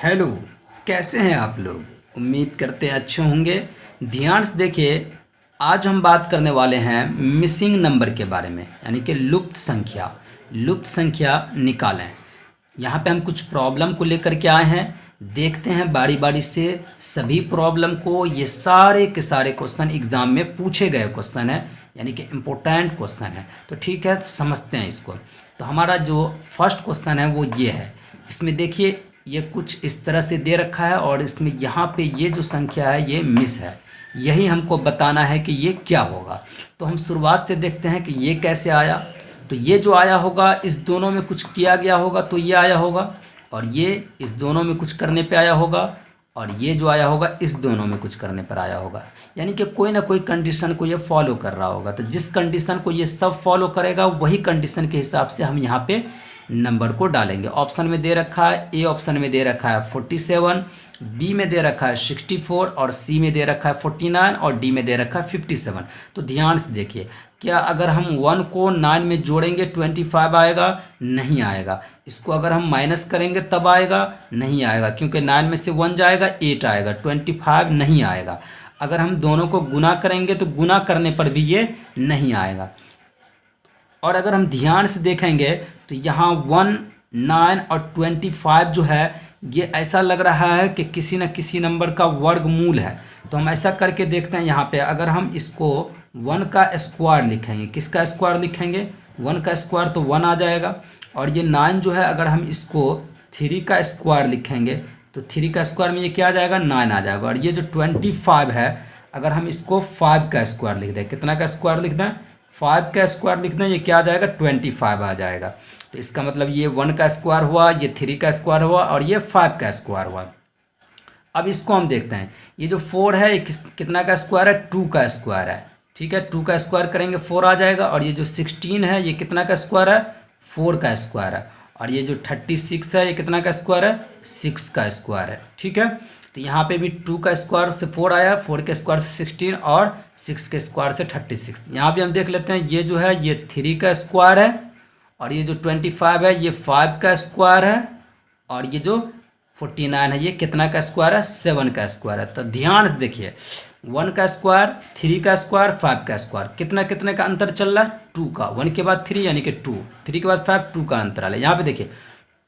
Hello. कैसे हैं आप लोग? उम्मीद करते हैं अच्छे होंगे। ध्यान से देखिए, आज हम बात करने वाले हैं मिसिंग नंबर के बारे में, यानी कि लुप्त संख्या निकालें। यहाँ पे हम कुछ प्रॉब्लम को लेकर के आए हैं। देखते हैं बारी बारी से सभी प्रॉब्लम को। ये सारे के सारे क्वेश्चन एग्ज़ाम में पूछे गए क्वेश्चन है, यानी कि इम्पोर्टेंट क्वेश्चन है। तो ठीक है, समझते हैं इसको। तो हमारा जो फर्स्ट क्वेश्चन है वो ये है। इसमें देखिए, ये कुछ इस तरह से दे रखा है और इसमें यहाँ पे ये जो संख्या है ये मिस है। यही हमको बताना है कि ये क्या होगा। तो हम शुरुआत से देखते हैं कि ये कैसे आया। तो ये जो आया होगा, इस दोनों में कुछ किया गया होगा तो ये आया होगा, और ये इस दोनों में कुछ करने पे आया होगा, और ये जो आया होगा इस दोनों में कुछ करने पर आया होगा। यानी कि कोई ना कोई कंडीशन को ये फॉलो कर रहा होगा। तो जिस कंडीशन को ये सब फॉलो करेगा वही कंडीशन के हिसाब से हम यहाँ पे नंबर को डालेंगे। ऑप्शन में दे रखा है, ए ऑप्शन में दे रखा है 47, बी में दे रखा है 64, और सी में दे रखा है 49, और डी में दे रखा है 57। तो ध्यान से देखिए, क्या अगर हम 1 को 9 में जोड़ेंगे 25 आएगा? नहीं आएगा। इसको अगर हम माइनस करेंगे तब आएगा? नहीं आएगा, क्योंकि 9 में से 1 जाएगा 8 आएगा, 25 नहीं आएगा। अगर हम दोनों को गुना करेंगे तो गुना करने पर भी ये नहीं आएगा। और अगर हम ध्यान से देखेंगे तो यहाँ 1, 9 और 25 जो है ये ऐसा लग रहा है कि किसी न किसी नंबर का वर्गमूल है। तो हम ऐसा करके देखते हैं। यहाँ पे अगर हम इसको 1 का स्क्वायर लिखेंगे, किसका स्क्वायर लिखेंगे? 1 का स्क्वायर तो 1 आ जाएगा। और ये 9 जो है, अगर हम इसको 3 का स्क्वायर लिखेंगे तो 3 का स्क्वायर में ये क्या आ जाएगा? 9 आ जाएगा। और ये जो 25 है, अगर हम इसको 5 का स्क्वायर लिख दें, कितना का स्क्वायर लिख दें? 5 का स्क्वायर लिखना, ये क्या आ जाएगा? 25 आ जाएगा। तो इसका मतलब ये 1 का स्क्वायर हुआ, ये 3 का स्क्वायर हुआ, और ये 5 का स्क्वायर हुआ। अब इसको हम देखते हैं। ये जो 4 है, ये कितना का स्क्वायर है? 2 का स्क्वायर है। ठीक है, 2 का स्क्वायर करेंगे 4 आ जाएगा। और ये जो 16 है, ये कितना का स्क्वायर है? 4 का स्क्वायर है। और ये जो 36 है, ये कितना का स्क्वायर है? 6 का स्क्वायर है। ठीक है, तो यहाँ पे भी 2 का स्क्वायर से 4 आया, 4 के स्क्वायर से 16, और 6 के स्क्वायर से 36। यहाँ भी हम देख लेते हैं, ये जो है ये 3 का स्क्वायर है, और ये जो 25 है ये 5 का स्क्वायर है, और ये जो 49 है ये कितना का स्क्वायर है? 7 का स्क्वायर है। तो ध्यान से देखिए, 1 का स्क्वायर, 3 का स्क्वायर, 5 का स्क्वायर, कितना कितने का अंतर चल रहा है? 2 का। 1 के बाद 3 यानी कि 2, 3 के बाद 5, 2 का अंतर है। यहाँ पे देखिए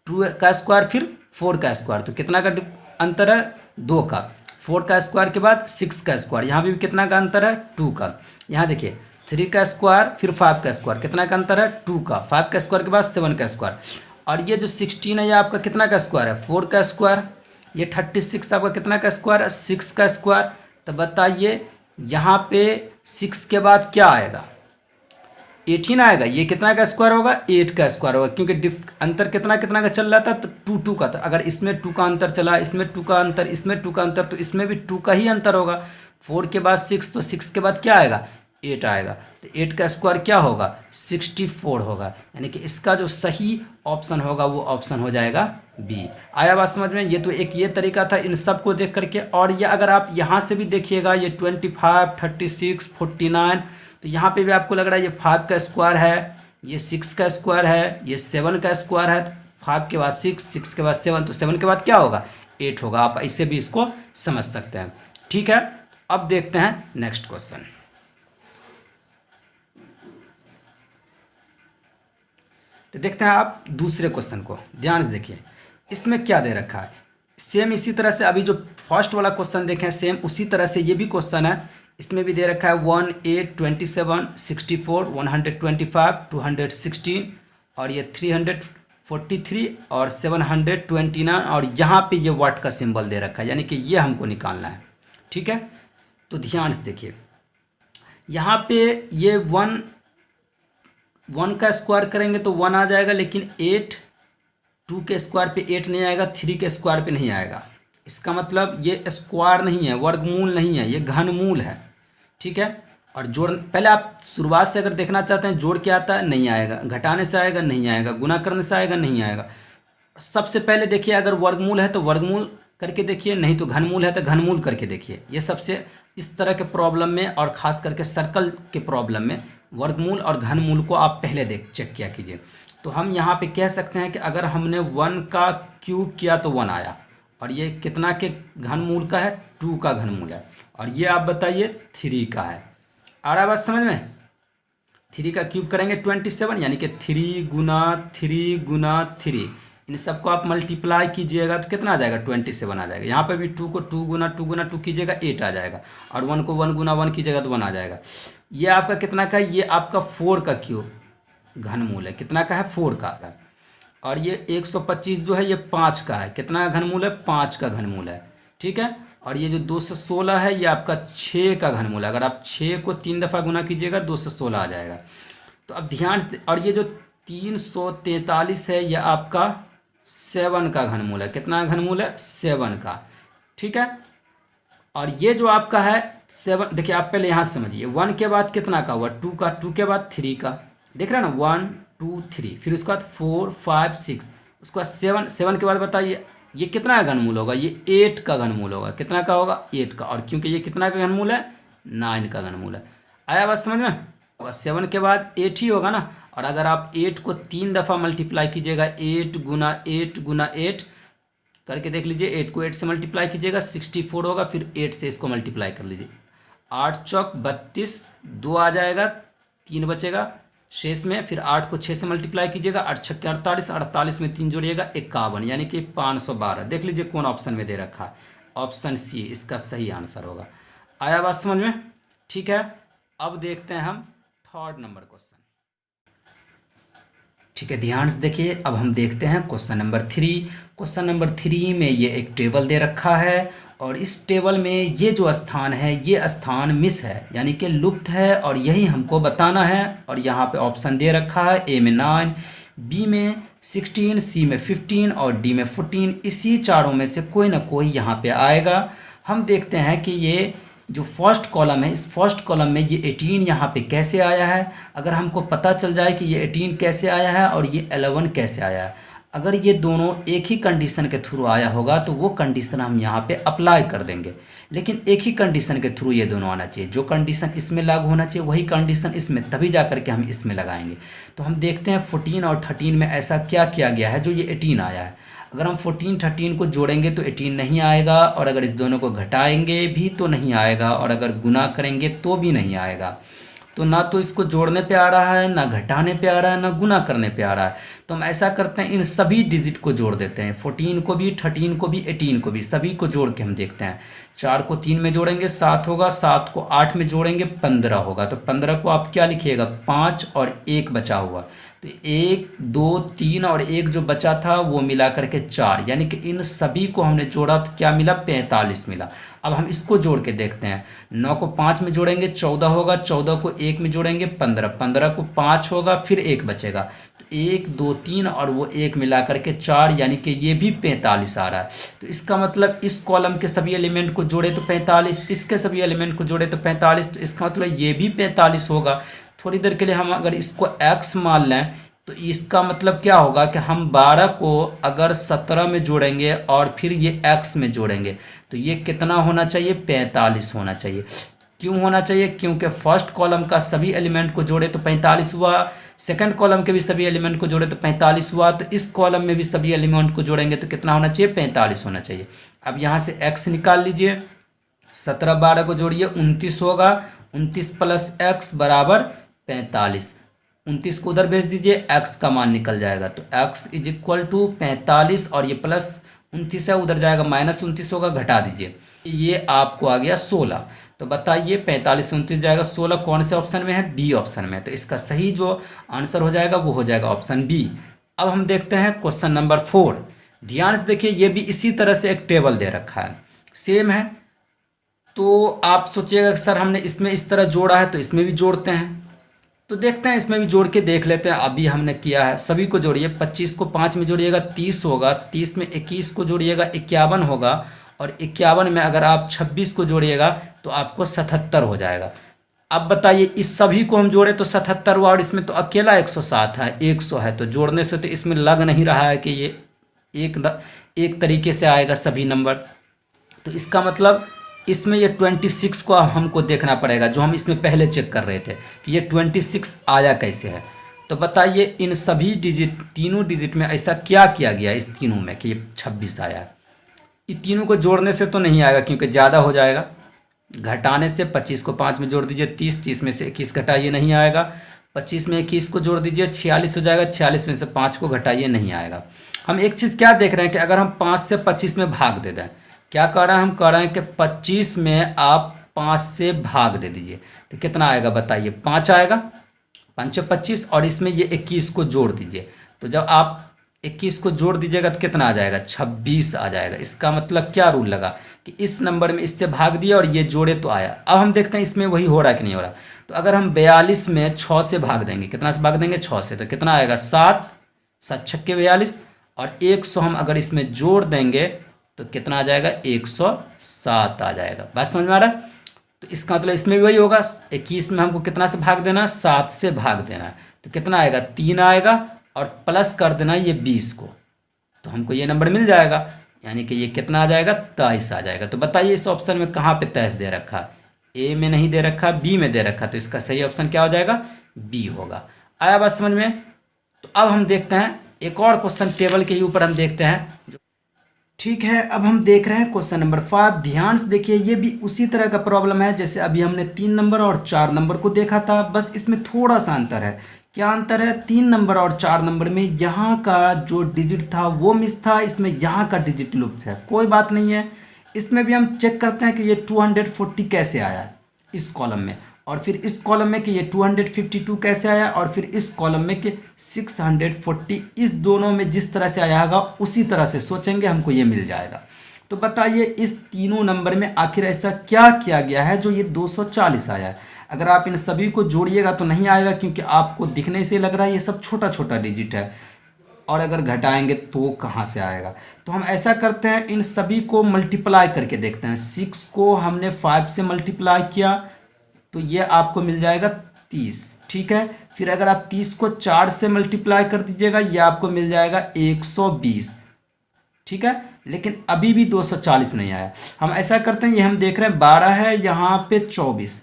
2 का स्क्वायर फिर 4 का स्क्वायर, तो कितना का अंतर है? 2 का। 4 का स्क्वायर के बाद 6 का स्क्वायर, यहाँ भी कितना का अंतर है? 2 का। यहाँ देखिए 3 का स्क्वायर फिर 5 का स्क्वायर, कितना का अंतर है? 2 का। 5 का स्क्वायर के बाद 7 का स्क्वायर। और ये जो 16 है ये आपका कितना का स्क्वायर है? 4 का स्क्वायर। ये 36 आपका कितना का स्क्वायर है? 6 का स्क्वायर। तो बताइए यहाँ पे 6 के बाद क्या आएगा? 18 आएगा। ये कितना का स्क्वायर होगा? 8 का स्क्वायर होगा, क्योंकि अंतर कितना कितना का चल रहा था? तो 2 2 का था। अगर इसमें 2 का अंतर चला, इसमें 2 का अंतर, इसमें 2 का अंतर, तो इसमें भी 2 का ही अंतर होगा। 4 के बाद 6, तो 6 के बाद क्या आएगा? 8 आएगा। तो 8 का स्क्वायर क्या होगा? 64 होगा। यानी कि इसका जो सही ऑप्शन होगा वो ऑप्शन हो जाएगा बी। आया बात समझ में? ये तो एक ये तरीका था इन सब को देख करके। और ये अगर आप यहाँ से भी देखिएगा, ये 25, 36, 49, तो यहाँ पे भी आपको लग रहा है ये 5 का स्क्वायर है, ये 6 का स्क्वायर है, ये 7 का स्क्वायर है। तो 5 के बाद 6, 6 के बाद 7, तो 7 के बाद क्या होगा? 8 होगा। आप इससे भी इसको समझ सकते हैं। ठीक है, अब देखते हैं नेक्स्ट क्वेश्चन। तो देखते हैं आप दूसरे क्वेश्चन को, ध्यान से देखिए। इसमें क्या दे रखा है? सेम इसी तरह से अभी जो फर्स्ट वाला क्वेश्चन देखें, सेम उसी तरह से ये भी क्वेश्चन है। इसमें भी दे रखा है 1, 8, 27, 64, 125, 216, और ये 343 और 729, और यहाँ पे ये वाट का सिंबल दे रखा है, यानी कि ये हमको निकालना है। ठीक है, तो ध्यान से देखिए, यहाँ पे ये 1 का स्क्वायर करेंगे तो 1 आ जाएगा, लेकिन 8, 2 के स्क्वायर पे 8 नहीं आएगा, 3 के स्क्वायर पे नहीं आएगा। इसका मतलब ये स्क्वायर नहीं है, वर्गमूल नहीं है, ये घनमूल है। ठीक है, और जोड़, पहले आप शुरुआत से अगर देखना चाहते हैं, जोड़ क्या आता है? नहीं आएगा। घटाने से आएगा? नहीं आएगा। गुना करने से आएगा? नहीं आएगा। सबसे पहले देखिए, अगर वर्गमूल है तो वर्गमूल करके देखिए, नहीं तो घनमूल है तो घनमूल करके देखिए। ये सबसे इस तरह के प्रॉब्लम में, और ख़ास करके सर्कल के प्रॉब्लम में, वर्गमूल और घनमूल को आप पहले चेक किया कीजिए। तो हम यहाँ पे कह सकते हैं कि अगर हमने 1 का क्यूब किया तो 1 आया, और ये कितना के घनमूल का है, 2 का घनमूल है, और ये आप बताइए 3 का है। आ रहा है बात समझ में? 3 का क्यूब करेंगे 27, यानी कि 3 गुना 3 गुना 3, इन सबको आप मल्टीप्लाई कीजिएगा तो कितना आ जाएगा, 27 आ जाएगा। यहाँ पे भी 2 को 2 गुना 2 गुना 2 कीजिएगा 8 आ जाएगा, और 1 को 1 गुना 1 कीजिएगा तो 1 आ जाएगा। ये आपका कितना का है, ये आपका 4 का क्यूब घनमूल है, कितना का है, 4 का। और ये 125 जो है ये 5 का है, कितना घनमूल है, 5 का घनमूल है, ठीक है। और ये जो 216 है ये आपका 6 का घनमूल है, अगर आप 6 को 3 दफ़ा गुना कीजिएगा 216 आ जाएगा। तो अब ध्यान से, और ये जो 343 है ये आपका 7 का घनमूल है, कितना घनमूल है, 7 का, ठीक है। और ये जो आपका है 7, देखिए आप पहले यहाँ से समझिए, 1 के बाद कितना का हुआ, 2 का, 2 के बाद 3 का, देख रहे हैं ना, 1 2 3, फिर उसके बाद 4 5 6, उसके बाद 7, 7 के बाद बताइए ये कितना का घनमूल होगा, ये 8 का घनमूल होगा, कितना का होगा, 8 का। और क्योंकि ये कितना का घनमूल है, 9 का घनमूल है। आया बात समझ में? 7 के बाद 8 ही होगा ना, और अगर आप 8 को 3 दफ़ा मल्टीप्लाई कीजिएगा, 8 गुना 8 गुना 8 करके देख लीजिए, 8 को 8 से मल्टीप्लाई कीजिएगा 64 होगा, फिर 8 से इसको मल्टीप्लाई कर लीजिए, 8 चौक 32, 2 आ जाएगा, 3 बचेगा शेष में, फिर 8 को 6 से मल्टीप्लाई कीजिएगा, 8 छक्के 48, 48 में 3 जोड़िएगा 51, यानी कि 512। देख लीजिए कौन ऑप्शन में दे रखा है, ऑप्शन सी इसका सही आंसर होगा। आया बात समझ में? ठीक है, अब देखते हैं हम थर्ड नंबर क्वेश्चन। ठीक है, ध्यान से देखिए, अब हम देखते हैं क्वेश्चन नंबर 3। क्वेश्चन नंबर 3 में ये एक टेबल दे रखा है, और इस टेबल में ये जो स्थान है ये स्थान मिस है, यानी कि लुप्त है, और यही हमको बताना है। और यहाँ पे ऑप्शन दे रखा है, ए में 9, बी में 16, सी में 15 और डी में 14, इसी चारों में से कोई ना कोई यहाँ पे आएगा। हम देखते हैं कि ये जो फर्स्ट कॉलम है, इस फर्स्ट कॉलम में ये 18 यहाँ पे कैसे आया है। अगर हमको पता चल जाए कि ये 18 कैसे आया है और ये 11 कैसे आया है, अगर ये दोनों एक ही कंडीशन के थ्रू आया होगा तो वो कंडीशन हम यहाँ पे अप्लाई कर देंगे। लेकिन एक ही कंडीशन के थ्रू ये दोनों आना चाहिए, जो कंडीशन इसमें लागू होना चाहिए वही कंडीशन इसमें, तभी जा कर के हम इसमें लगाएंगे। तो हम देखते हैं 14 और 13 में ऐसा क्या किया गया है जो ये 18 आया है। अगर हम 14 13 को जोड़ेंगे तो 18 नहीं आएगा, और अगर इस दोनों को घटाएंगे भी तो नहीं आएगा, और अगर गुना करेंगे तो भी नहीं आएगा। तो ना तो इसको जोड़ने पे आ रहा है, ना घटाने पे आ रहा है, ना गुना करने पे आ रहा है। तो हम ऐसा करते हैं, इन सभी डिजिट को जोड़ देते हैं, 14 को भी, 13 को भी, 18 को भी, सभी को जोड़ के हम देखते हैं। 4 को 3 में जोड़ेंगे 7 होगा, 7 को 8 में जोड़ेंगे 15 होगा। तो 15 को आप क्या लिखिएगा, 5 और 1 बचा हुआ, तो 1 2 3 और 1 जो बचा था वो मिला करके 4, यानी कि इन सभी को हमने जोड़ा तो क्या मिला, 45 मिला। अब हम इसको जोड़ के देखते हैं, 9 को 5 में जोड़ेंगे 14 होगा, 14 को 1 में जोड़ेंगे 15, 15 को 5 होगा, फिर 1 बचेगा, तो 1 2 3 और वो 1 मिला करके 4, यानी कि ये भी 45 आ रहा है। तो इसका मतलब इस कॉलम के सभी एलिमेंट को जोड़े तो 45, इसके सभी एलिमेंट को जोड़े तो 45, तो इसका मतलब ये भी 45 होगा। थोड़ी देर के लिए हम अगर इसको x मान लें तो इसका मतलब क्या होगा कि हम 12 को अगर 17 में जोड़ेंगे और फिर ये x में जोड़ेंगे तो ये कितना होना चाहिए, 45 होना चाहिए। क्यों होना चाहिए, क्योंकि फर्स्ट कॉलम का सभी एलिमेंट को जोड़े तो 45 हुआ, सेकंड कॉलम के भी सभी एलिमेंट को जोड़े तो 45 हुआ, तो इस कॉलम में भी सभी एलिमेंट को जोड़ेंगे तो कितना होना चाहिए, 45 होना चाहिए। अब यहाँ से x निकाल लीजिए, 17 12 को जोड़िए 29 होगा, 29 प्लस x बराबर 45, 29 को उधर भेज दीजिए, x का मान निकल जाएगा, तो x इज इक्वल टू 45, और ये प्लस 29 है उधर जाएगा माइनस 29 होगा, घटा दीजिए, ये आपको आ गया 16। तो बताइए 45 से 29 जाएगा 16, कौन से ऑप्शन में है, बी ऑप्शन में। तो इसका सही जो आंसर हो जाएगा वो हो जाएगा ऑप्शन बी। अब हम देखते हैं क्वेश्चन नंबर 4। ध्यान से देखिए, ये भी इसी तरह से एक टेबल दे रखा है, सेम है। तो आप सोचिएगा सर हमने इसमें इस तरह जोड़ा है तो इसमें भी जोड़ते हैं, तो देखते हैं इसमें भी जोड़ के देख लेते हैं। अभी हमने किया है, सभी को जोड़िए, 25 को 5 में जोड़िएगा 30 होगा, 30 में 21 को जोड़िएगा 51 होगा, और 51 में अगर आप 26 को जोड़िएगा तो आपको 77 हो जाएगा। अब बताइए इस सभी को हम जोड़े तो 77 हुआ, और इसमें तो अकेला 107 है, 100 है, तो जोड़ने से तो इसमें लग नहीं रहा है कि ये एक तरीके से आएगा सभी नंबर। तो इसका मतलब इसमें ये 26 को हमको देखना पड़ेगा, जो हम इसमें पहले चेक कर रहे थे कि ये 26 आया कैसे है। तो बताइए इन सभी डिजिट, तीनों डिजिट में ऐसा क्या किया गया इस तीनों में कि ये 26 आया है। ये तीनों को जोड़ने से तो नहीं आएगा क्योंकि ज़्यादा हो जाएगा। घटाने से 25 को 5 में जोड़ दीजिए 30, 30 में से 21 घटाइए नहीं आएगा। 25 में 21 को जोड़ दीजिए 46 हो जाएगा, 46 में से 5 को घटाइए नहीं आएगा। हम एक चीज़ क्या देख रहे हैं कि अगर हम 5 से 25 में भाग दे दें, क्या कर रहे हैं, हम कह रहे हैं कि 25 में आप 5 से भाग दे दीजिए तो कितना आएगा बताइए, 5 आएगा, 5 25, और इसमें ये 21 को जोड़ दीजिए। तो जब आप 21 को जोड़ दीजिएगा तो कितना आ जाएगा, 26 आ जाएगा। इसका मतलब क्या रूल लगा कि इस नंबर में इससे भाग दिया और ये जोड़े तो आया। अब हम देखते हैं इसमें वही हो रहा है कि नहीं हो रहा। तो अगर हम 42 में 6 से भाग देंगे, कितना से भाग देंगे, 6 से, तो कितना आएगा, 7, 7 छक्के 42, और 100 हम अगर इसमें जोड़ देंगे तो कितना आ जाएगा, 107 आ जाएगा। बात समझ में आ रहा है। तो इसका मतलब इसमें भी वही होगा, 21 में हमको कितना से भाग देना है, 7 से भाग देना है, तो कितना आएगा, 3 आएगा, और प्लस कर देना है ये 20 को, तो हमको ये नंबर मिल जाएगा। यानी कि ये कितना आ जाएगा, 23 आ जाएगा। तो बताइए इस ऑप्शन में कहाँ पे 23 दे रखा है, ए में नहीं दे रखा, बी में दे रखा, तो इसका सही ऑप्शन क्या हो जाएगा, बी होगा। आया बात समझ में। तो अब हम देखते हैं एक और क्वेश्चन टेबल के ऊपर हम देखते हैं। ठीक है, अब हम देख रहे हैं क्वेश्चन नंबर 5। ध्यान से देखिए, ये भी उसी तरह का प्रॉब्लम है जैसे अभी हमने 3 नंबर और 4 नंबर को देखा था, बस इसमें थोड़ा सा अंतर है। क्या अंतर है, 3 नंबर और 4 नंबर में यहाँ का जो डिजिट था वो मिस था, इसमें यहाँ का डिजिट लुप्त है। कोई बात नहीं है, इसमें भी हम चेक करते हैं कि ये 240 कैसे आया इस कॉलम में, और फिर इस कॉलम में कि ये 252 कैसे आया, और फिर इस कॉलम में कि 640, इस दोनों में जिस तरह से आया होगा उसी तरह से सोचेंगे हमको ये मिल जाएगा। तो बताइए इस तीनों नंबर में आखिर ऐसा क्या किया गया है जो ये 240 आया है। अगर आप इन सभी को जोड़िएगा तो नहीं आएगा क्योंकि आपको दिखने से लग रहा है ये सब छोटा छोटा डिजिट है, और अगर घटाएंगे तो कहाँ से आएगा। तो हम ऐसा करते हैं, इन सभी को मल्टीप्लाई करके देखते हैं। 6 को हमने 5 से मल्टीप्लाई किया तो ये आपको मिल जाएगा 30, ठीक है। फिर अगर आप 30 को 4 से मल्टीप्लाई कर दीजिएगा ये आपको मिल जाएगा 120, ठीक है। लेकिन अभी भी 240 नहीं आया। हम ऐसा करते हैं, ये हम देख रहे हैं 12 है, यहाँ पे 24,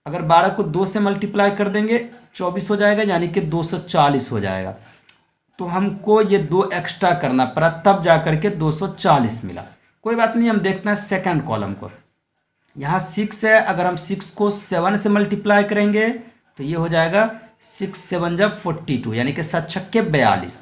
अगर 12 को 2 से मल्टीप्लाई कर देंगे 24 हो जाएगा, यानी कि 240 हो जाएगा। तो हमको ये 2 एक्स्ट्रा करना पड़ा, तब जा करके 240 मिला। कोई बात नहीं, हम देखते हैं सेकंड कॉलम को। यहाँ 6 है, अगर हम 6 को 7 से मल्टीप्लाई करेंगे तो ये हो जाएगा 6 7 जा 42, यानी कि 7 छक्के 42।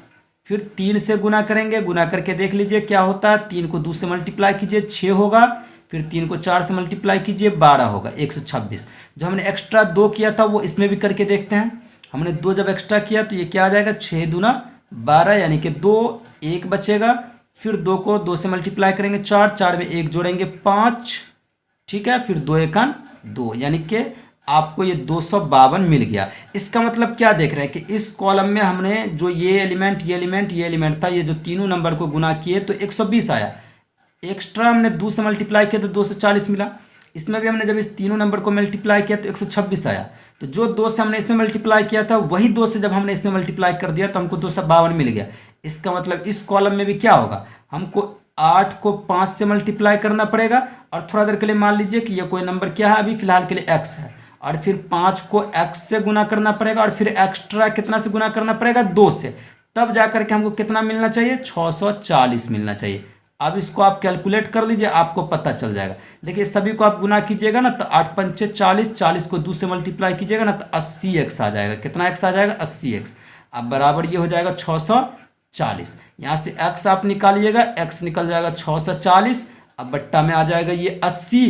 फिर 3 से गुना करेंगे, गुना करके देख लीजिए क्या होता है। 3 को 2 से मल्टीप्लाई कीजिए 6 होगा, फिर 3 को 4 से मल्टीप्लाई कीजिए 12 होगा, 126। जो हमने एक्स्ट्रा 2 किया था वो इसमें भी करके देखते हैं। हमने 2 जब एक्स्ट्रा किया तो ये क्या आ जाएगा, 6 दूना 12, यानी कि 2, 1 बचेगा। फिर 2 को 2 से मल्टीप्लाई करेंगे 4, 4 में 1 जोड़ेंगे 5, ठीक है। फिर 2 1 2, यानी कि आपको ये 252 मिल गया। इसका मतलब क्या देख रहे हैं कि इस कॉलम में हमने जो ये एलिमेंट ये एलिमेंट था, ये जो तीनों नंबर को गुना किए तो 120 आया। एक्स्ट्रा हमने 2 से मल्टीप्लाई किया तो 240 मिला। इसमें भी हमने जब इस तीनों नंबर को मल्टीप्लाई किया तो 126 आया। तो जो 2 से हमने इसमें मल्टीप्लाई किया था वही 2 से जब हमने इसमें मल्टीप्लाई कर दिया तो हमको 252 मिल गया। इसका मतलब इस कॉलम में भी क्या होगा, हमको 8 को 5 से मल्टीप्लाई करना पड़ेगा, और थोड़ा देर के लिए मान लीजिए कि ये कोई नंबर क्या है, अभी फिलहाल के लिए x है, और फिर 5 को x से गुना करना पड़ेगा, और फिर एक्स्ट्रा कितना से गुना करना पड़ेगा, 2 से, तब जाकर के हमको कितना मिलना चाहिए, 640 मिलना चाहिए। अब इसको आप कैलकुलेट कर लीजिए, आपको पता चल जाएगा। देखिए सभी को आप गुना कीजिएगा ना तो 8 पंचे 40, 40 को 2 से मल्टीप्लाई कीजिएगा ना तो 80x आ जाएगा। कितना x आ जाएगा, 80x। अब बराबर ये हो जाएगा 640। यहाँ से x आप निकालिएगा, x निकल जाएगा 640। अब बट्टा में आ जाएगा ये 80,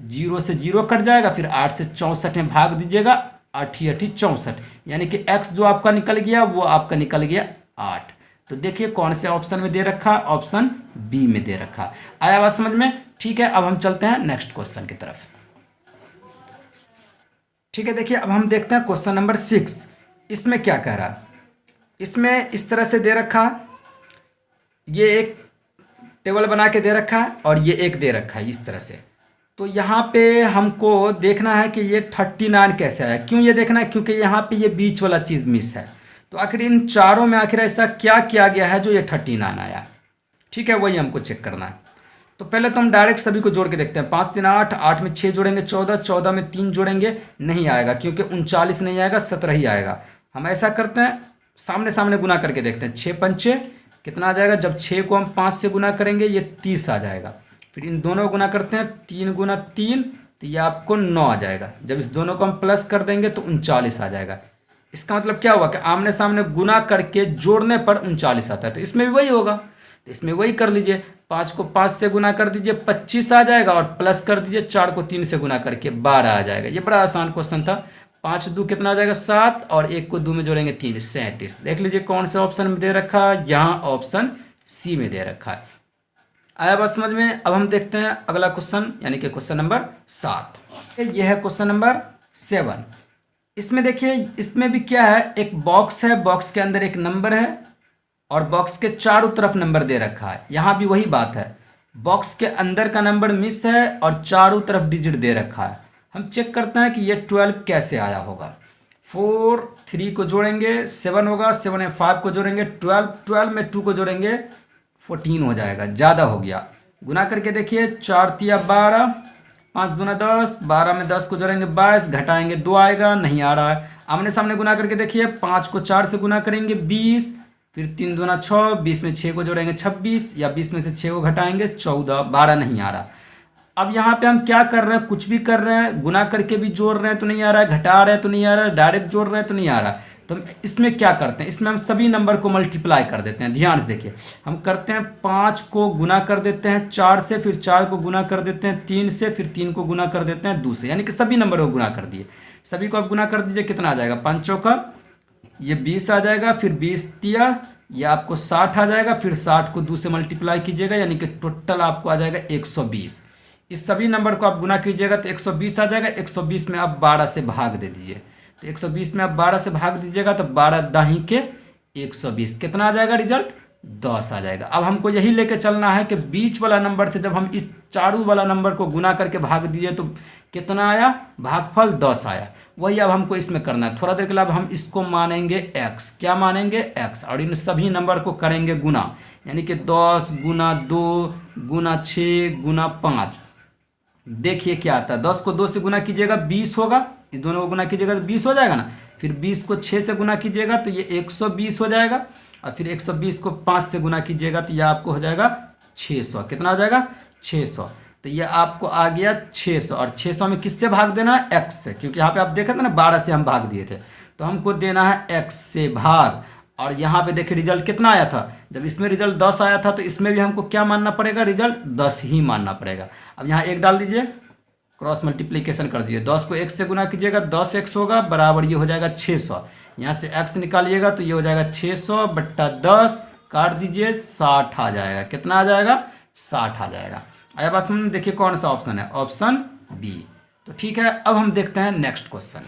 0 से 0 कट जाएगा, फिर 8 से 64 में भाग दीजिएगा, 8 8 64, यानी कि x जो आपका निकल गया वो आपका निकल गया 8। तो देखिए कौन से ऑप्शन में दे रखा, ऑप्शन बी में दे रखा। आया बात समझ में, ठीक है। अब हम चलते हैं नेक्स्ट क्वेश्चन की तरफ। ठीक है, देखिए अब हम देखते हैं क्वेश्चन नंबर 6। इसमें क्या कह रहा है, इसमें इस तरह से दे रखा, ये एक टेबल बना के दे रखा है और ये एक दे रखा है इस तरह से। तो यहाँ पे हमको देखना है कि ये 39 कैसे आया। क्यों ये देखना है, क्योंकि यहाँ पे ये बीच वाला चीज़ मिस है। तो आखिर इन चारों में आखिर ऐसा क्या किया गया है जो ये 39 आया, ठीक है, वही हमको चेक करना है। तो पहले तो हम डायरेक्ट सभी को जोड़ के देखते हैं। 5 3 8, 8 में 6 जोड़ेंगे 14, 14 में 3 जोड़ेंगे नहीं आएगा, क्योंकि 39 नहीं आएगा, 17 ही आएगा। हम ऐसा करते हैं, सामने सामने गुना करके देखते हैं। 6 पंचे कितना आ जाएगा, जब 6 को हम 5 से गुना करेंगे ये 30 आ जाएगा। फिर इन दोनों को गुना करते हैं, 3 गुना 3 तो ये आपको 9 आ जाएगा। जब इस दोनों को हम प्लस कर देंगे तो 39 आ जाएगा। इसका मतलब क्या हुआ कि आमने सामने गुना करके जोड़ने पर 39 आता है। तो इसमें भी वही होगा, तो इसमें वही कर लीजिए, 5 को 5 से गुना कर दीजिए 25 आ जाएगा, और प्लस कर दीजिए 4 को 3 से गुना करके 12 आ जाएगा। ये बड़ा आसान क्वेश्चन था। 5 दू कितना आ जाएगा 7, और 1 को 2 में जोड़ेंगे 3, 37। देख लीजिए कौन से ऑप्शन में दे रखा है, यहाँ ऑप्शन सी में दे रखा है। आया बात समझ में। अब हम देखते हैं अगला क्वेश्चन, यानी कि क्वेश्चन नंबर 7। यह है क्वेश्चन नंबर 7। इसमें देखिए, इसमें भी क्या है, एक बॉक्स है, बॉक्स के अंदर एक नंबर है और बॉक्स के चारों तरफ नंबर दे रखा है। यहाँ भी वही बात है, बॉक्स के अंदर का नंबर मिस है और चारों तरफ डिजिट दे रखा है। हम चेक करते हैं कि ये 12 कैसे आया होगा। 4 3 को जोड़ेंगे 7 होगा, 7 में 5 को जोड़ेंगे 12, 12 में 2 को जोड़ेंगे 14 हो जाएगा, ज़्यादा हो गया। गुना करके देखिए, 4 तिया 12, 5 दूना 10, 12 में 10 को जोड़ेंगे 22, घटाएंगे 2 आएगा, नहीं आ रहा है। आमने सामने गुना करके देखिए, 5 को 4 से गुना करेंगे 20, फिर 3 दूना 6, 20 में 6 को जोड़ेंगे 26, या 20 में से 6 को घटाएंगे 14, 12 नहीं आ रहा। अब यहाँ पे हम क्या कर रहे हैं, कुछ भी कर रहे हैं, गुना करके भी जोड़ रहे हैं तो नहीं आ रहा है, घटा रहे हैं तो नहीं आ रहा है, डायरेक्ट जोड़ रहे हैं तो नहीं आ रहा है। तो हम इसमें क्या करते हैं, इसमें हम सभी नंबर को मल्टीप्लाई कर देते हैं। ध्यान से देखिए, हम करते हैं 5 को गुना कर देते हैं 4 से, फिर 4 को गुना कर देते हैं 3 से, फिर 3 को गुना कर देते हैं 2 से, यानी कि सभी नंबर को गुना कर दिए। सभी को आप गुना कर दीजिए, कितना आ जाएगा, 5 चौका ये 20 आ जाएगा, फिर 20 तिया ये आपको 60 आ जाएगा, फिर 60 को 2 से मल्टीप्लाई कीजिएगा, यानी कि टोटल आपको आ जाएगा 120। इस सभी नंबर को आप गुना कीजिएगा तो 120 आ जाएगा। 120 में आप 12 से भाग दे दीजिए, तो 120 में आप 12 से भाग दीजिएगा तो 12 दाही के 120, कितना आ जाएगा रिजल्ट, 10 आ जाएगा। अब हमको यही लेके चलना है कि बीच वाला नंबर से जब हम इस चारों वाला नंबर को गुना करके भाग दिए तो कितना आया, भागफल 10 आया। वही अब हमको इसमें करना है। थोड़ा देर के लिए अब हम इसको मानेंगे x, क्या मानेंगे x, और इन सभी नंबर को करेंगे गुना, यानी कि 10 गुना 2 गुना 6 गुना 5। देखिए क्या आता है, 10 को 2 से गुना कीजिएगा 20 होगा, इस दोनों को गुना कीजिएगा तो 20 हो जाएगा ना। फिर 20 को 6 से गुना कीजिएगा तो ये 120 हो जाएगा, और फिर 120 को 5 से गुना कीजिएगा तो यह आपको हो जाएगा 600। कितना हो जाएगा, 600। तो ये आपको आ गया 600, और 600 में किससे भाग देना है, x से, क्योंकि यहाँ पे आप देखे थे ना 12 से हम भाग दिए थे, तो हमको देना है x से भाग। और यहाँ पे देखिए रिजल्ट कितना आया था, जब इसमें रिजल्ट 10 आया था तो इसमें भी हमको क्या मानना पड़ेगा, रिजल्ट 10 ही मानना पड़ेगा। अब यहाँ 1 डाल दीजिए, क्रॉस मल्टीप्लीकेशन कर दीजिए, 10 को 1 से गुना कीजिएगा 10x होगा, बराबर ये हो जाएगा 600। यहाँ से x निकालिएगा तो ये हो जाएगा 600 बट्टा 10, काट दीजिए 60 आ जाएगा। कितना आ जाएगा, 60 आ जाएगा। आया बात समझ में। देखिए कौन सा ऑप्शन है, ऑप्शन बी। तो ठीक है, अब हम देखते हैं नेक्स्ट क्वेश्चन।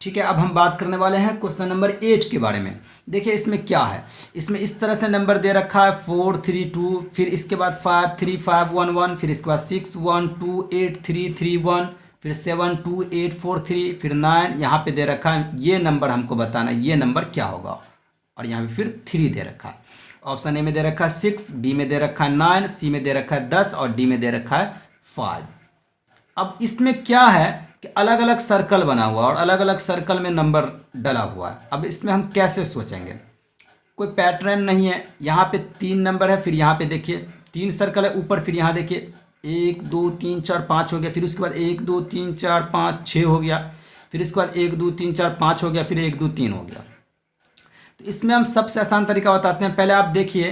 ठीक है, अब हम बात करने वाले हैं क्वेश्चन नंबर 8 के बारे में। देखिए इसमें क्या है, इसमें इस तरह से नंबर दे रखा है 4 3 2, फिर इसके बाद 5 3 5 1 1, फिर इसके बाद 6 1 2 8 3 3 1, फिर 7 2 8 4 3, फिर 9 यहाँ पे दे रखा है। ये नंबर हमको बताना है ये नंबर क्या होगा, और यहाँ पे फिर 3 दे रखा है। ऑप्शन ए में दे रखा है 6, बी में दे रखा है 9, सी में दे रखा है 10, और डी में दे रखा है 5। अब इसमें क्या है कि अलग अलग सर्कल बना हुआ है और अलग अलग सर्कल में नंबर डला हुआ है। अब इसमें हम कैसे सोचेंगे, कोई पैटर्न नहीं है। यहाँ पे 3 नंबर है, फिर यहाँ पे देखिए 3 सर्कल है ऊपर, फिर यहाँ देखिए 1 2 3 4 5 हो गया, फिर उसके बाद 1 2 3 4 5 6 हो गया, फिर इसके बाद 1 2 3 4 5 हो गया, फिर 1 2 3 हो गया। तो इसमें हम सबसे आसान तरीका बताते हैं। पहले आप देखिए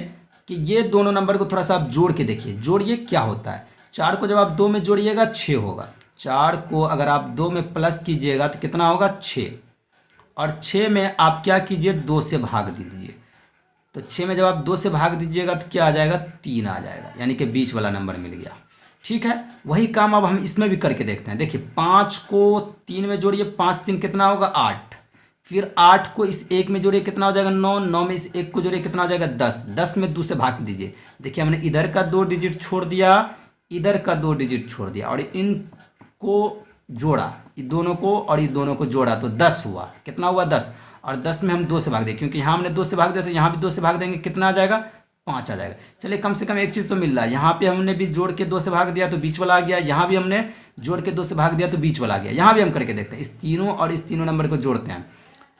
कि ये दोनों नंबर को थोड़ा सा आप जोड़ के देखिए, जोड़िए क्या होता है। 4 को जब आप 2 में जोड़िएगा 6 होगा, 4 को अगर आप 2 में प्लस कीजिएगा तो कितना होगा 6, और 6 में आप क्या कीजिए 2 से भाग दीजिए। तो 6 में जब आप 2 से भाग दीजिएगा तो क्या आ जाएगा 3 आ जाएगा, यानी कि बीच वाला नंबर मिल गया। ठीक है, वही काम अब हम इसमें भी करके देखते हैं। देखिए 5 को 3 में जोड़िए, 5 3 कितना होगा 8, फिर 8 को इस 1 में जोड़िए कितना हो जाएगा 9, 9 में इस 1 को जोड़िए कितना हो जाएगा 10, 10 में 2 से भाग दीजिए। देखिए हमने इधर का 2 डिजिट छोड़ दिया, इधर का 2 डिजिट छोड़ दिया, और इनको जोड़ा, ये दोनों को और ये दोनों को जोड़ा तो 10 हुआ। कितना हुआ 10, और 10 में हम 2 से भाग दें, क्योंकि यहाँ हमने 2 से भाग दिया तो यहाँ भी 2 से भाग देंगे, कितना आ जाएगा 5 आ जाएगा। चलिए कम से कम एक चीज़ तो मिल रहा है, यहाँ पे हमने भी जोड़ के 2 से भाग दिया तो बीच वाला आ गया, यहाँ भी हमने जोड़ के 2 से भाग दिया तो बीच वाला आ गया। यहाँ भी हम करके देखते हैं, इस तीनों और इस तीनों नंबर को जोड़ते हैं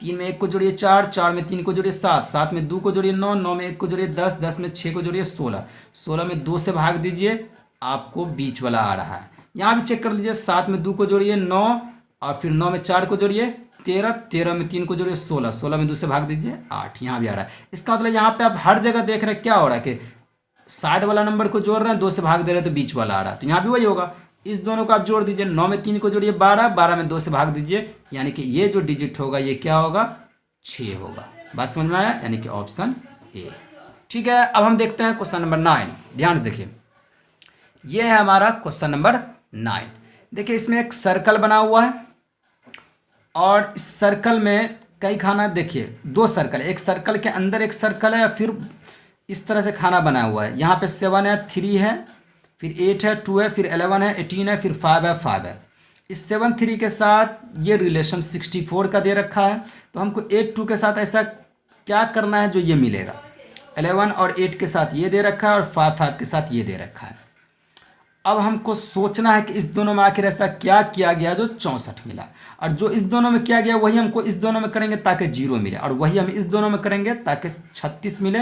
3 में 1 को जोड़िए 4, 4 में 3 को जोड़िए 7, 7 में 2 को जोड़िए 9, 9 में 1 को जोड़िए 10, 10 में 6 को जोड़िए 16, 16 में 2 से भाग दीजिए, आपको बीच वाला आ रहा है। यहाँ भी चेक कर लीजिए, 7 में 2 को जोड़िए 9, और फिर 9 में 4 को जोड़िए 13, 13 में 3 को जोड़िए 16, 16 में 2 से भाग दीजिए 8, यहाँ भी आ रहा है। इसका मतलब यहाँ पे आप हर जगह देख रहे हैं क्या हो रहा है कि साइड वाला नंबर को जोड़ रहे हैं, 2 से भाग दे रहे हैं तो बीच वाला आ रहा है, तो यहाँ भी वही होगा। इस दोनों को आप जोड़ दीजिए, 9 में 3 को जोड़िए 12, 12 में 2 से भाग दीजिए, यानी कि ये जो डिजिट होगा ये क्या होगा, 6 होगा। बात समझ में आया, यानी कि ऑप्शन ए। ठीक है, अब हम देखते हैं क्वेश्चन नंबर 9। ध्यान से देखिए, ये है हमारा क्वेश्चन नंबर 9। देखिए इसमें एक सर्कल बना हुआ है और इस सर्कल में कई खाना, देखिए 2 सर्कल, एक सर्कल के अंदर एक सर्कल है, या फिर इस तरह से खाना बना हुआ है। यहाँ पे 7 है, 3 है, फिर 8 है, 2 है, फिर 11 है, 18 है, फिर 5 है, 5 है। इस 7 3 के साथ ये रिलेशन 64 का दे रखा है, तो हमको 8 2 के साथ ऐसा क्या करना है जो ये मिलेगा। 11 और 8 के साथ ये दे रखा है और 5 5 के साथ ये दे रखा है। अब हमको सोचना है कि इस दोनों में आखिर ऐसा क्या किया गया जो 64 मिला, और जो इस दोनों में किया गया वही हमको इस दोनों में करेंगे ताकि 0 मिले, और वही हम इस दोनों में करेंगे ताकि 36 मिले।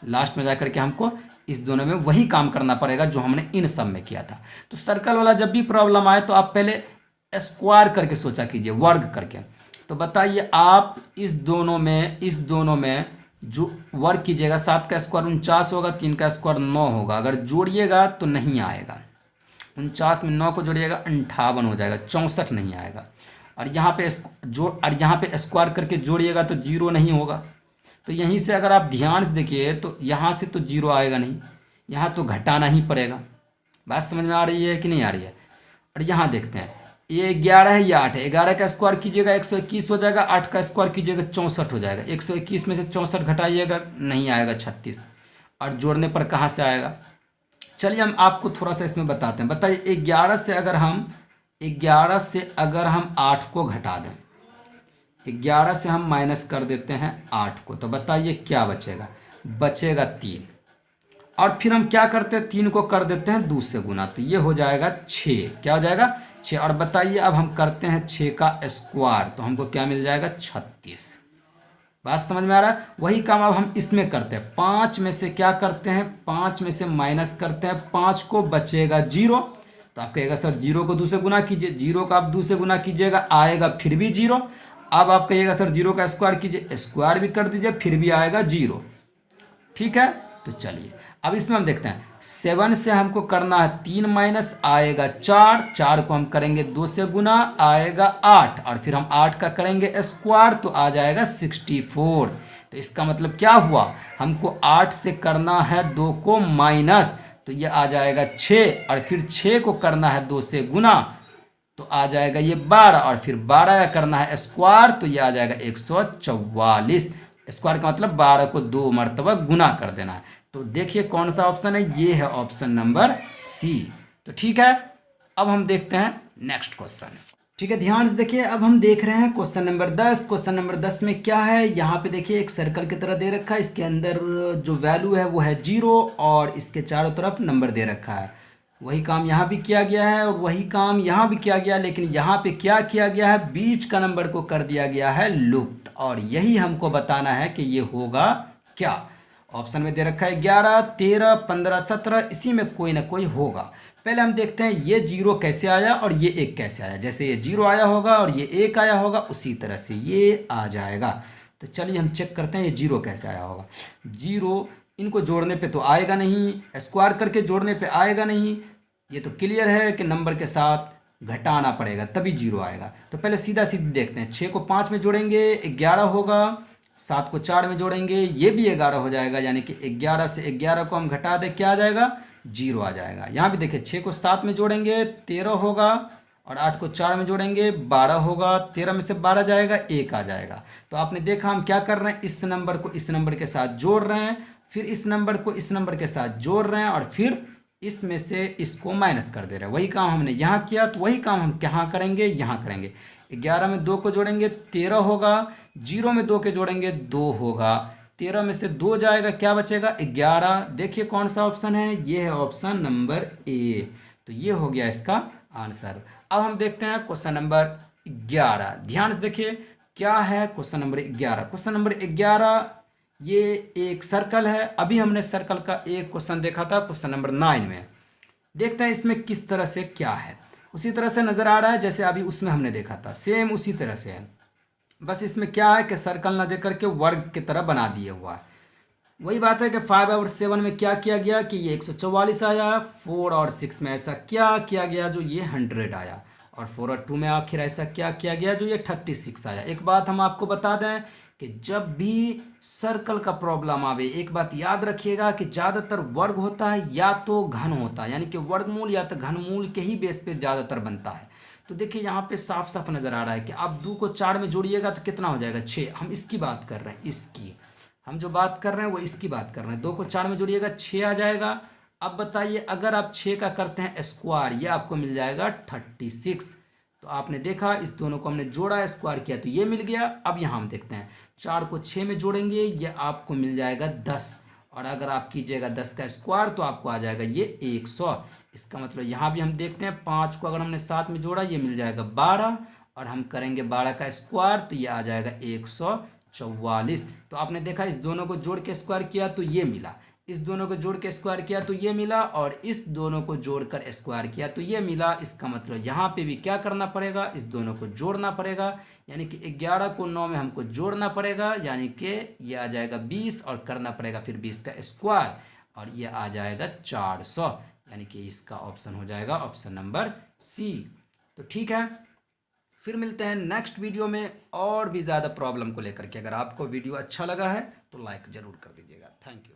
लास्ट में जाकर के हमको इस दोनों में वही काम करना पड़ेगा जो हमने इन सब में किया था। तो सर्कल वाला जब भी प्रॉब्लम आए तो आप पहले स्क्वायर करके सोचा कीजिए, वर्ग करके। तो बताइए आप इस दोनों में जो वर्ग कीजिएगा, 7 का स्क्वायर 49 होगा, 3 का स्क्वायर 9 होगा। अगर जोड़िएगा तो नहीं आएगा, 49 में 9 को जोड़िएगा 58 हो जाएगा, 64 नहीं आएगा। और यहाँ पे स्क्वायर करके जोड़िएगा तो 0 नहीं होगा। तो यहीं से अगर आप ध्यान से देखिए तो यहाँ से तो 0 आएगा नहीं, यहाँ तो घटाना ही पड़ेगा। बात समझ में आ रही है कि नहीं आ रही है। और यहाँ देखते हैं, ये 11 है, ये 8 है, 11 का स्क्वायर कीजिएगा 121 हो जाएगा, 8 का स्क्वायर कीजिएगा 64 हो जाएगा। 121 में से 64 घटाइएगा, नहीं आएगा 36, और जोड़ने पर कहाँ से आएगा। चलिए हम आपको थोड़ा सा इसमें बताते हैं। बताइए 11 से अगर हम 8 को घटा दें, 11 से हम माइनस कर देते हैं 8 को, तो बताइए क्या बचेगा, बचेगा 3। और फिर हम क्या करते हैं, 3 को कर देते हैं 2 से गुना, तो ये हो जाएगा 6। क्या हो जाएगा, 6। और बताइए अब हम करते हैं 6 का स्क्वायर, तो हमको क्या मिल जाएगा, 36। बात समझ में आ रहा है। वही काम अब हम इसमें करते हैं, 5 में से क्या करते हैं, 5 में से माइनस करते हैं 5 को, बचेगा 0। तो आप कहेगा सर 0 को 2 से गुना कीजिए, 0 का आप 2 से गुना कीजिएगा, आएगा फिर भी 0। अब आप कहिएगा सर 0 का स्क्वायर कीजिए, स्क्वायर भी कर दीजिए, फिर भी आएगा 0। ठीक है, तो चलिए अब इसमें हम देखते हैं, 7 से हमको करना है 3 माइनस, आएगा 4, 4 को हम करेंगे 2 से गुना, आएगा 8, और फिर हम 8 का करेंगे स्क्वायर तो आ जाएगा 64। तो इसका मतलब क्या हुआ, हमको 8 से करना है 2 को माइनस, तो ये आ जाएगा 6, और फिर 6 को करना है 2 से गुना, तो आ जाएगा ये 12, और फिर 12 का करना है स्क्वायर, तो ये आ जाएगा 144। स्क्वायर का मतलब 12 को 2 मरतबा गुना कर देना है। तो देखिए कौन सा ऑप्शन है, ये है ऑप्शन नंबर सी। तो ठीक है, अब हम देखते हैं नेक्स्ट क्वेश्चन। ठीक है, ध्यान से देखिए, अब हम देख रहे हैं क्वेश्चन नंबर 10। क्वेश्चन नंबर 10 में क्या है, यहाँ पे देखिए एक सर्कल की तरह दे रखा है, इसके अंदर जो वैल्यू है वो है 0, और इसके चारों तरफ नंबर दे रखा है। वही काम यहाँ भी किया गया है और वही काम यहाँ भी किया गया, लेकिन यहाँ पे क्या किया गया है, बीच का नंबर को कर दिया गया है लुप्त, और यही हमको बताना है कि ये होगा क्या। ऑप्शन में दे रखा है 11, 13, 15, 17, इसी में कोई ना कोई होगा। पहले हम देखते हैं ये 0 कैसे आया और ये 1 कैसे आया। जैसे ये 0 आया होगा और ये 1 आया होगा, उसी तरह से ये आ जाएगा। तो चलिए हम चेक करते हैं ये 0 कैसे आया होगा। 0 इनको जोड़ने पे तो आएगा नहीं, स्क्वायर करके जोड़ने पे आएगा नहीं, ये तो क्लियर है कि नंबर के साथ घटाना पड़ेगा तभी 0 आएगा। तो पहले सीधा सीधा देखते हैं, 6 को 5 में जोड़ेंगे 11 होगा, 7 को 4 में जोड़ेंगे ये भी 11 हो जाएगा, यानी कि 11 से 11 को हम घटा दें क्या आ जाएगा, 0 आ जाएगा। यहाँ भी देखिए 6 को 7 में जोड़ेंगे 13 होगा, और 8 को 4 में जोड़ेंगे 12 होगा, 13 में से 12 जाएगा 1 आ जाएगा। तो आपने देखा हम क्या कर रहे हैं, इस नंबर को इस नंबर के साथ जोड़ रहे हैं, फिर इस नंबर को इस नंबर के साथ जोड़ रहे हैं, और फिर इसमें से इसको माइनस कर दे रहे हैं। वही काम हमने यहाँ किया, तो वही काम हम कहाँ करेंगे, यहाँ करेंगे। 11 में 2 को जोड़ेंगे 13 होगा, 0 में 2 के जोड़ेंगे 2 होगा, 13 में से 2 जाएगा क्या बचेगा, 11। देखिए कौन सा ऑप्शन है, ये है ऑप्शन नंबर ए। तो ये हो गया इसका आंसर। अब हम देखते हैं क्वेश्चन नंबर 11। ध्यान से देखिए, क्या है क्वेश्चन नंबर 11। क्वेश्चन नंबर 11 ये एक सर्कल है। अभी हमने सर्कल का एक क्वेश्चन देखा था क्वेश्चन नंबर 9 में। देखते हैं इसमें किस तरह से क्या है। उसी तरह से नज़र आ रहा है जैसे अभी उसमें हमने देखा था, सेम उसी तरह से है। बस इसमें क्या है कि सर्कल ना दे करके वर्ग की तरह बना दिए हुआ है। वही बात है कि 5 और 7 में क्या किया गया कि ये 144 आया, 4 और 6 में ऐसा क्या किया गया जो ये 100 आया, और 4 और 2 में आखिर ऐसा क्या किया गया जो ये 36 आया। एक बात हम आपको बता दें कि जब भी सर्कल का प्रॉब्लम आवे, एक बात याद रखिएगा कि ज़्यादातर वर्ग होता है या तो घन होता है, यानी कि वर्गमूल या तो घनमूल के ही बेस पे ज़्यादातर बनता है। तो देखिए यहाँ पे साफ साफ नज़र आ रहा है कि आप 2 को 4 में जोड़िएगा तो कितना हो जाएगा 6। हम इसकी बात कर रहे हैं, इसकी हम जो बात कर रहे हैं वो इसकी बात कर रहे हैं। 2 को 4 में जोड़िएगा 6 आ जाएगा। अब बताइए अगर आप 6 का करते हैं स्क्वायर, ये आपको मिल जाएगा 36। तो आपने देखा इस दोनों को हमने जोड़ा, स्क्वायर किया तो ये मिल गया। अब यहाँ हम देखते हैं 4 को 6 में जोड़ेंगे, ये आपको मिल जाएगा 10, और अगर आप कीजिएगा 10 का स्क्वायर तो आपको आ जाएगा ये 100। इसका मतलब यहाँ भी हम देखते हैं 5 को अगर हमने 7 में जोड़ा ये मिल जाएगा 12, और हम करेंगे 12 का स्क्वायर तो ये आ जाएगा 144। तो आपने देखा इस दोनों को जोड़ के स्क्वायर किया तो ये मिला, इस दोनों को जोड़ के स्क्वायर किया तो ये मिला, और इस दोनों को जोड़कर स्क्वायर किया तो ये मिला। इसका मतलब यहाँ पे भी क्या करना पड़ेगा, इस दोनों को जोड़ना पड़ेगा, यानी कि 11 को 9 में हमको जोड़ना पड़ेगा, यानी कि ये आ जाएगा 20, और करना पड़ेगा फिर 20 का स्क्वायर, और ये आ जाएगा 400, यानी कि इसका ऑप्शन हो जाएगा ऑप्शन नंबर सी। तो ठीक है, फिर मिलते हैं नेक्स्ट वीडियो में और भी ज़्यादा प्रॉब्लम को लेकर के। अगर आपको वीडियो अच्छा लगा है तो लाइक ज़रूर कर दीजिएगा। Thank you.